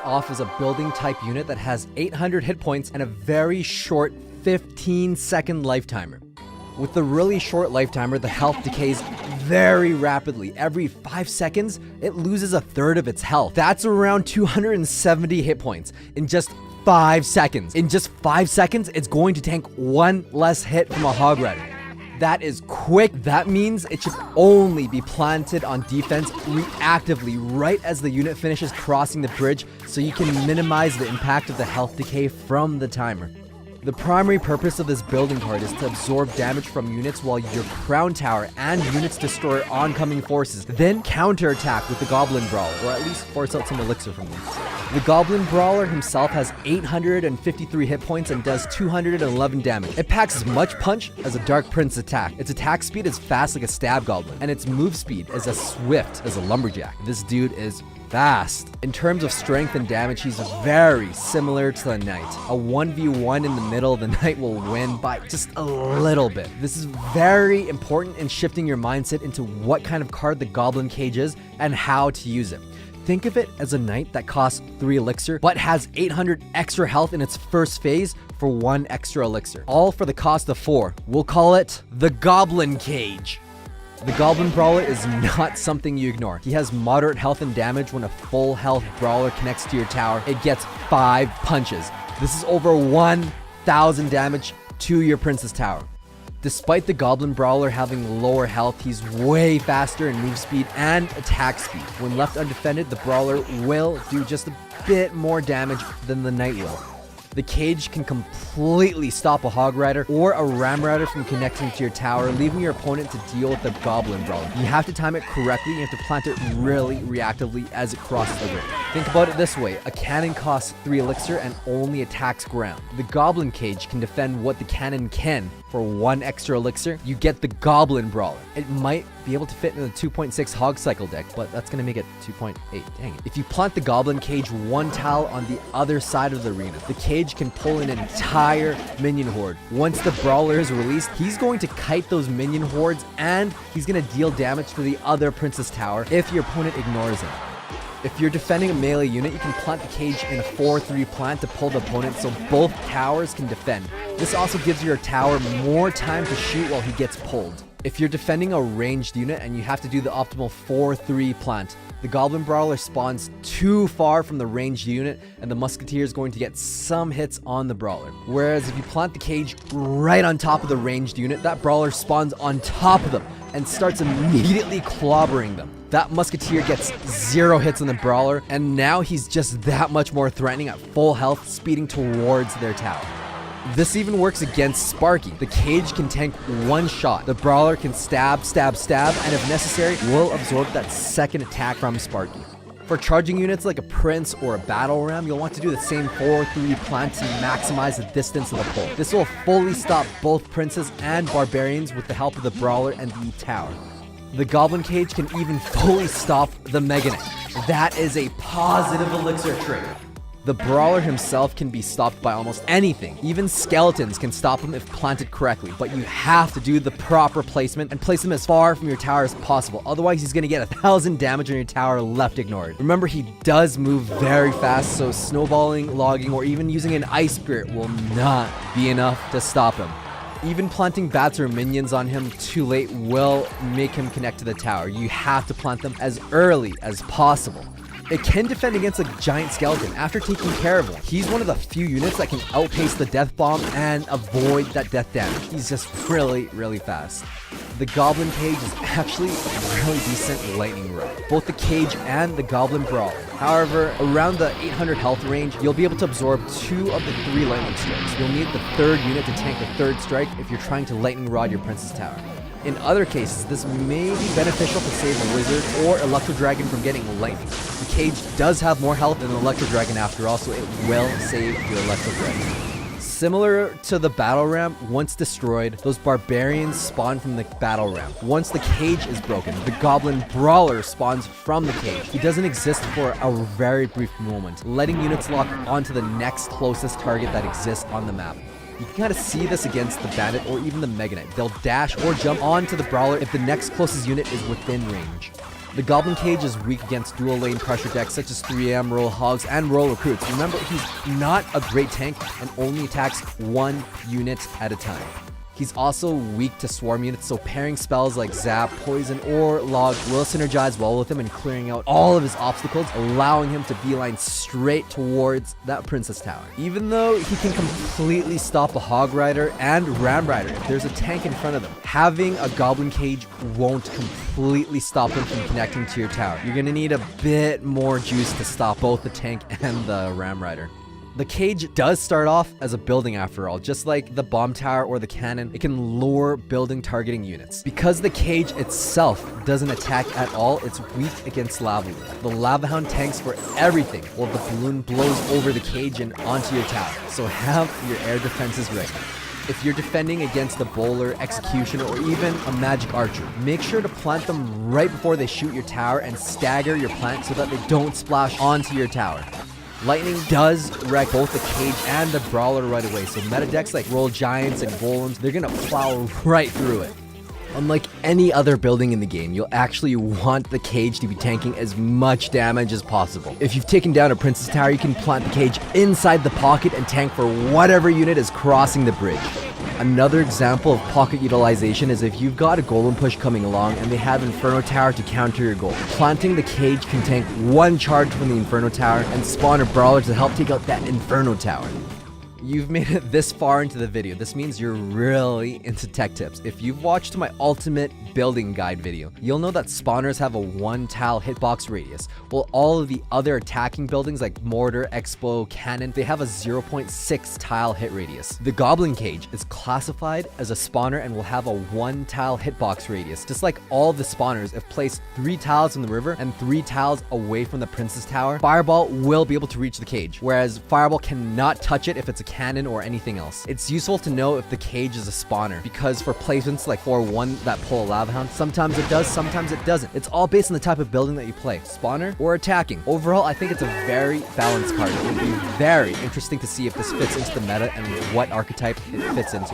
Off as a building type unit that has 800 hit points and a very short 15-second lifetimer. With the really short lifetimer, the health decays very rapidly. Every 5 seconds, it loses a third of its health. That's around 270 hit points in just 5 seconds. In just 5 seconds, it's going to tank one less hit from a Hog Rider. That is quick. That means it should only be planted on defense reactively right as the unit finishes crossing the bridge, so you can minimize the impact of the health decay from the timer. The primary purpose of this building card is to absorb damage from units while your crown tower and units destroy oncoming forces, then counterattack with the Goblin Brawler, or at least force out some elixir from them. The Goblin Brawler himself has 853 hit points and does 211 damage. It packs as much punch as a Dark Prince attack. Its attack speed is fast like a Stab Goblin, and its move speed is as swift as a Lumberjack. This dude is fast. In terms of strength and damage, he's very similar to the Knight. A 1v1 in the middle, the Knight will win by just a little bit. This is very important in shifting your mindset into what kind of card the Goblin Cage is and how to use it. Think of it as a Knight that costs 3 elixir, but has 800 extra health in its first phase for 1 extra elixir. All for the cost of 4. We'll call it the Goblin Cage. The Goblin Brawler is not something you ignore. He has moderate health and damage. When a full health Brawler connects to your tower, it gets 5 punches. This is over 1,000 damage to your Prince's tower. Despite the Goblin Brawler having lower health, he's way faster in move speed and attack speed. When left undefended, the Brawler will do just a bit more damage than the Knight will. The cage can completely stop a Hog Rider or a Ram Rider from connecting to your tower, leaving your opponent to deal with the Goblin Brawler. You have to time it correctly. You have to plant it really reactively as it crosses the ring. Think about it this way. A cannon costs 3 elixir and only attacks ground. The Goblin Cage can defend what the cannon can. For 1 extra elixir, you get the Goblin Brawler. It might be able to fit in the 2.6 Hog Cycle deck, but that's going to make it 2.8. Dang it. If you plant the Goblin Cage 1 tile on the other side of the arena, the cage can pull an entire minion horde. Once the Brawler is released, he's going to kite those minion hordes, and he's going to deal damage to the other Princess Tower if your opponent ignores him. If you're defending a melee unit, you can plant the cage in a 4-3 plant to pull the opponent so both towers can defend. This also gives your tower more time to shoot while he gets pulled. If you're defending a ranged unit and you have to do the optimal 4-3 plant, the Goblin Brawler spawns too far from the ranged unit and the Musketeer is going to get some hits on the Brawler. Whereas if you plant the cage right on top of the ranged unit, that Brawler spawns on top of them and starts immediately clobbering them. That Musketeer gets 0 hits on the Brawler, and now he's just that much more threatening at full health, speeding towards their tower. This even works against Sparky. The cage can tank 1 shot. The Brawler can stab, stab, stab, and if necessary, will absorb that second attack from Sparky. For charging units like a Prince or a Battle Ram, you'll want to do the same 4-3 plant to maximize the distance of the pull. This will fully stop both Princes and Barbarians with the help of the Brawler and the tower. The Goblin Cage can even fully stop the Mega Knight. That is a positive elixir trait. The Brawler himself can be stopped by almost anything. Even skeletons can stop him if planted correctly, but you have to do the proper placement and place him as far from your tower as possible. Otherwise, he's going to get 1,000 damage on your tower left ignored. Remember, he does move very fast, so snowballing, logging, or even using an Ice Spirit will not be enough to stop him. Even planting bats or minions on him too late will make him connect to the tower. You have to plant them as early as possible. It can defend against a giant skeleton after taking care of him. He's one of the few units that can outpace the death bomb and avoid that death damage. He's just really, really fast. The Goblin Cage is actually a really decent lightning rod, both the cage and the Goblin Brawler. However, around the 800 health range, you'll be able to absorb 2 of the 3 lightning strikes. You'll need the 3rd unit to tank the 3rd strike if you're trying to lightning rod your Prince's tower. In other cases, this may be beneficial to save a wizard or Electro Dragon from getting lightning. The cage does have more health than an Electro Dragon after all, so it will save your Electro Dragon. Similar to the Battle Ram, once destroyed, those Barbarians spawn from the Battle Ram. Once the cage is broken, the Goblin Brawler spawns from the cage. He doesn't exist for a very brief moment, letting units lock onto the next closest target that exists on the map. You can kind of see this against the Bandit or even the Mega Knight. They'll dash or jump onto the Brawler if the next closest unit is within range. The Goblin Cage is weak against dual lane pressure decks such as 3M, Royal Hogs, and Royal Recruits. Remember, he's not a great tank and only attacks one unit at a time. He's also weak to swarm units, so pairing spells like Zap, Poison, or Log will synergize well with him and clearing out all of his obstacles, allowing him to beeline straight towards that Princess Tower. Even though he can completely stop a Hog Rider and Ram Rider if there's a tank in front of them, having a Goblin Cage won't completely stop him from connecting to your tower. You're gonna need a bit more juice to stop both the tank and the Ram Rider. The cage does start off as a building after all, just like the bomb tower or the cannon. It can lure building targeting units. Because the cage itself doesn't attack at all, it's weak against lava loon. The lava hound tanks for everything while the balloon blows over the cage and onto your tower. So have your air defenses ready. If you're defending against a bowler, executioner, or even a magic archer, make sure to plant them right before they shoot your tower and stagger your plant so that they don't splash onto your tower. Lightning does wreck both the cage and the brawler right away, so meta decks like Royal Giants and Golems, they're gonna plow right through it. Unlike any other building in the game, you'll actually want the cage to be tanking as much damage as possible. If you've taken down a Princess Tower, you can plant the cage inside the pocket and tank for whatever unit is crossing the bridge. Another example of pocket utilization is if you've got a Golem push coming along and they have Inferno Tower to counter your goal. Planting the cage can tank one charge from the Inferno Tower and spawn a brawler to help take out that Inferno Tower. You've made it this far into the video. This means you're really into tech tips. If you've watched my ultimate building guide video, you'll know that spawners have a 1 tile hitbox radius, while all of the other attacking buildings like mortar, expo, cannon, they have a 0.6 tile hit radius. The Goblin Cage is classified as a spawner and will have a 1 tile hitbox radius. Just like all the spawners, if placed 3 tiles in the river and 3 tiles away from the Princess Tower, Fireball will be able to reach the cage, whereas Fireball cannot touch it if it's a cannon or anything else. It's useful to know if the cage is a spawner, because for placements like 4-1 that pull a lava hound, sometimes it does, sometimes it doesn't. It's all based on the type of building that you play, spawner or attacking. Overall, I think it's a very balanced card. It would be very interesting to see if this fits into the meta and what archetype it fits into.